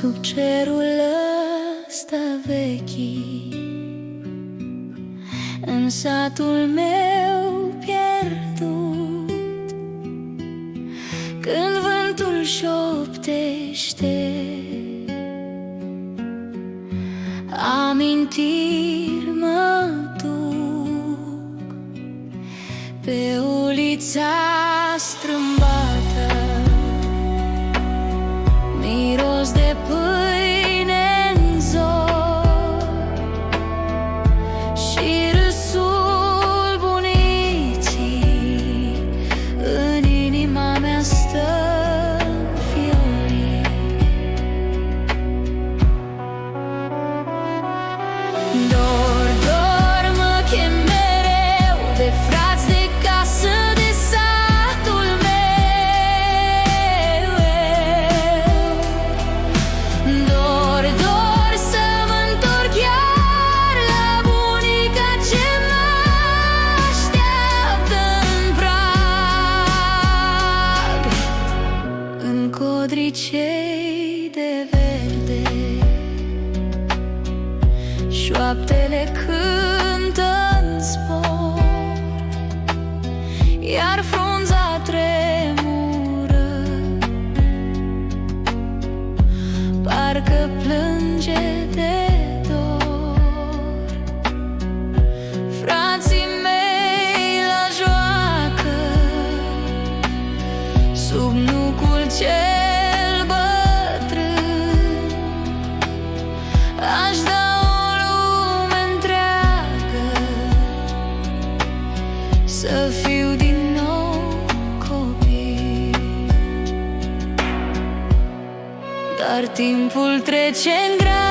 sub cerul ăsta vechi, în satul meu pierdut, când vântul șoptește amintiri mă duc pe ulița strâmbată, miros de pâine-n zor și râsul bunicii în inima mea stă înfiorit. Dor, dor mă chem mereu de frați de casă, de satul meu. Dor, dor să mă întorc iar la bunica ce mă așteaptă în prag, în codricei de verde. Șoaptele cântă-n zbor, iar frunza tremură, parcă plânge de dor. Frații mei la joacă, sub nucul cel bătrân, aș da să fiu din nou copil. Dar timpul trece în grabă